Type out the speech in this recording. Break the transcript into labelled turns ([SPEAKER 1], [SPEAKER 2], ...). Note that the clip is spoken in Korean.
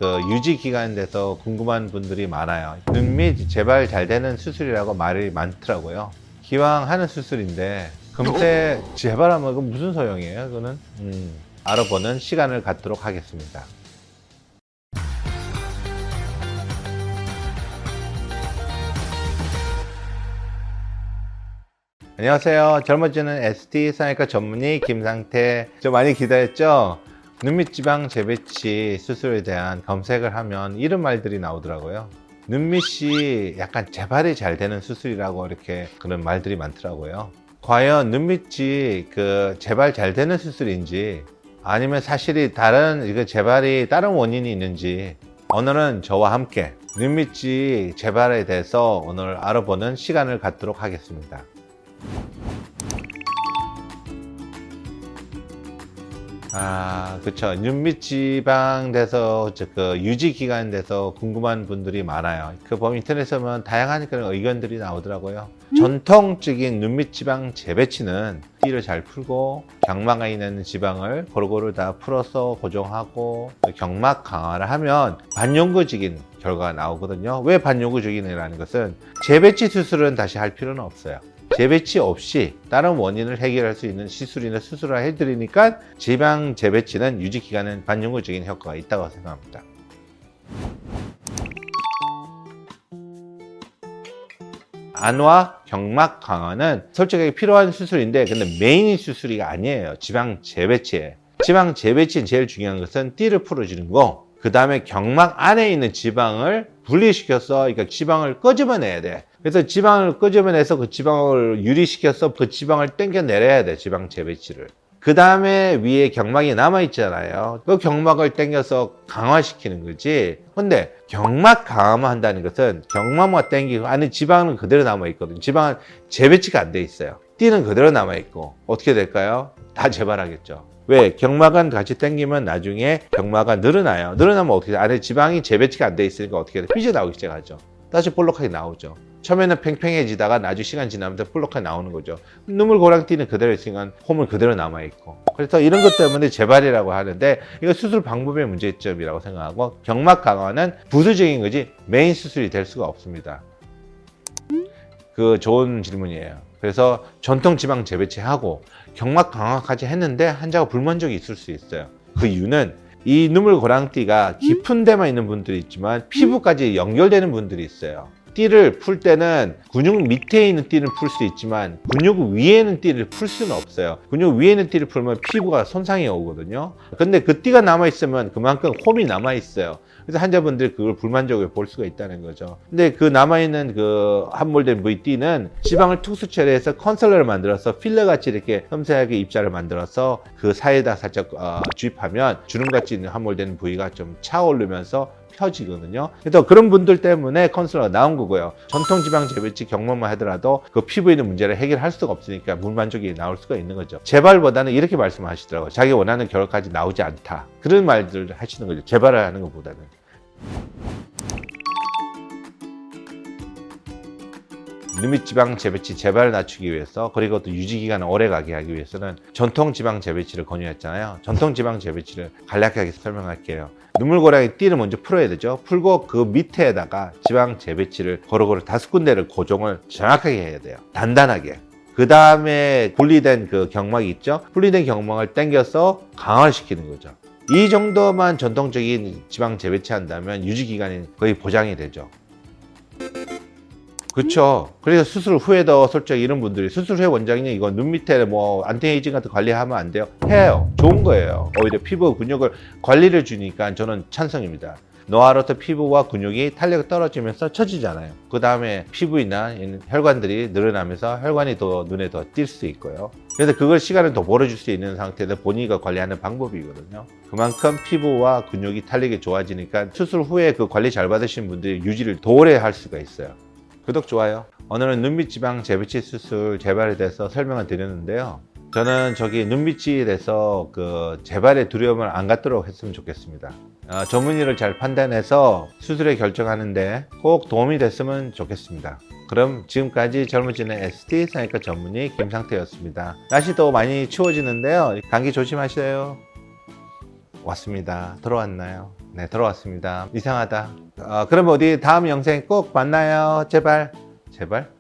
[SPEAKER 1] 유지 기간에 대해서 궁금한 분들이 많아요. 눈밑 재발 잘 되는 수술이라고 말이 많더라고요. 기왕 하는 수술인데 금세 재발하면 그건 무슨 소용이에요? 그거는 알아보는 시간을 갖도록 하겠습니다. 안녕하세요. 젊어지는 ST 성형외과 전문의 김상태. 좀 많이 기다렸죠? 눈밑 지방 재배치 수술에 대한 검색을 하면 이런 말들이 나오더라고요. 눈밑이 약간 재발이 잘 되는 수술이라고 이렇게 그런 말들이 많더라고요. 과연 눈밑이 재발 잘 되는 수술인지 아니면 사실이 재발이 다른 원인이 있는지 오늘은 저와 함께 눈밑이 재발에 대해서 오늘 알아보는 시간을 갖도록 하겠습니다. 그쵸. 눈밑 지방 돼서 유지 기간 돼서 궁금한 분들이 많아요. 보면 인터넷에 보면 다양한 그런 의견들이 나오더라고요. 전통적인 눈밑 지방 재배치는 띠를 잘 풀고 경막에 있는 지방을 골고루 다 풀어서 고정하고 경막 강화를 하면 반영구적인 결과가 나오거든요. 왜 반영구적인이라는 것은 재배치 수술은 다시 할 필요는 없어요. 재배치 없이 다른 원인을 해결할 수 있는 시술이나 수술을 해드리니까 지방 재배치는 유지 기간은 반영구적인 효과가 있다고 생각합니다. 안과 경막 강화는 솔직하게 필요한 수술인데 근데 메인 수술이 아니에요. 지방 재배치에. 지방 재배치는 제일 중요한 것은 띠를 풀어주는 거, 그 다음에 경막 안에 있는 지방을 분리시켜서 그러니까 지방을 끄집어내야 돼. 그래서 지방을 끄집어내서 그 지방을 유리시켜서 그 지방을 당겨내려야 돼. 지방 재배치를. 그 다음에 위에 경막이 남아있잖아요. 그 경막을 당겨서 강화시키는 거지. 근데 경막 강화만 한다는 것은 경막만 당기고 안에 지방은 그대로 남아있거든요. 지방은 재배치가 안 돼 있어요. 띠는 그대로 남아있고 어떻게 될까요? 다 재발하겠죠. 왜? 경막은 같이 당기면 나중에 경막이 늘어나요. 늘어나면 어떻게 돼? 안에 지방이 재배치가 안 돼 있으니까 어떻게 돼? 삐져나오기 시작하죠. 다시 볼록하게 나오죠. 처음에는 팽팽해지다가 나중에 시간 지나면서 볼록하게 나오는 거죠. 눈물 고랑띠는 그대로 있으니까 홈은 그대로 남아있고. 그래서 이런 것 때문에 재발이라고 하는데 이거 수술 방법의 문제점이라고 생각하고 경막 강화는 부수적인 거지 메인 수술이 될 수가 없습니다. 좋은 질문이에요. 그래서 전통 지방 재배치하고 경막 강화까지 했는데 환자가 불만족이 있을 수 있어요. 그 이유는 이 눈물 고랑띠가 깊은 데만 있는 분들이 있지만 피부까지 연결되는 분들이 있어요. 띠를 풀 때는 근육 밑에 있는 띠를 풀 수 있지만 근육 위에 있는 띠를 풀 수는 없어요. 근육 위에 있는 띠를 풀면 피부가 손상이 오거든요. 근데 그 띠가 남아있으면 그만큼 홈이 남아있어요. 그래서 환자분들이 그걸 불만족을 볼 수가 있다는 거죠. 근데 그 남아있는 함몰된 부위 띠는 지방을 특수 처리해서 컨설러를 만들어서 필러같이 이렇게 섬세하게 입자를 만들어서 그 사이에다 살짝 주입하면 주름같이 함몰된 부위가 좀 차오르면서 펴지거든요. 그래서 그런 분들 때문에 컨설러가 나온 거고요. 전통 지방 재배치 경험만 하더라도 그 피부에 있는 문제를 해결할 수가 없으니까 불만족이 나올 수가 있는 거죠. 재발보다는 이렇게 말씀하시더라고요. 자기 원하는 결과까지 나오지 않다. 그런 말들을 하시는 거죠. 재발을 하는 것보다는. 눈밑 지방 재배치 재발을 낮추기 위해서 그리고 또 유지 기간을 오래 가게 하기 위해서는 전통 지방 재배치를 권유했잖아요. 전통 지방 재배치를 간략하게 설명할게요. 눈물고랑이 띠를 먼저 풀어야 되죠. 풀고 그 밑에다가 지방 재배치를 고루고루 5군데를 고정을 정확하게 해야 돼요. 단단하게. 그 다음에 분리된 경막이 있죠. 분리된 경막을 당겨서 강화시키는 거죠. 이 정도만 전통적인 지방 재배치 한다면 유지 기간이 거의 보장이 되죠. 그렇죠. 그래서 수술 후에도 솔직히 이런 분들이 수술 후에 원장님 이거 눈 밑에 안티에이징 같은 관리하면 안 돼요? 해요. 좋은 거예요. 오히려 피부 근육을 관리를 주니까 저는 찬성입니다. 노화로부터 피부와 근육이 탄력이 떨어지면서 처지잖아요. 그 다음에 피부나 혈관들이 늘어나면서 혈관이 더 눈에 더 띌 수 있고요. 그래서 그걸 시간을 더 벌어줄 수 있는 상태에서 본인이 관리하는 방법이거든요. 그만큼 피부와 근육이 탄력이 좋아지니까 수술 후에 그 관리 잘 받으신 분들이 유지를 더 오래 할 수가 있어요. 구독, 좋아요. 오늘은 눈밑 지방 재배치 수술 재발에 대해서 설명을 드렸는데요. 저는 눈밑에 대해서 재발의 두려움을 안 갖도록 했으면 좋겠습니다. 전문의를 잘 판단해서 수술에 결정하는데 꼭 도움이 됐으면 좋겠습니다. 그럼 지금까지 젊어지는 ST 성형외과 전문의 김상태였습니다. 날씨도 많이 추워지는데요. 감기 조심하세요. 왔습니다. 들어왔나요? 네, 들어왔습니다. 이상하다. 그럼 어디 다음 영상에 꼭 만나요. 제발. 제발.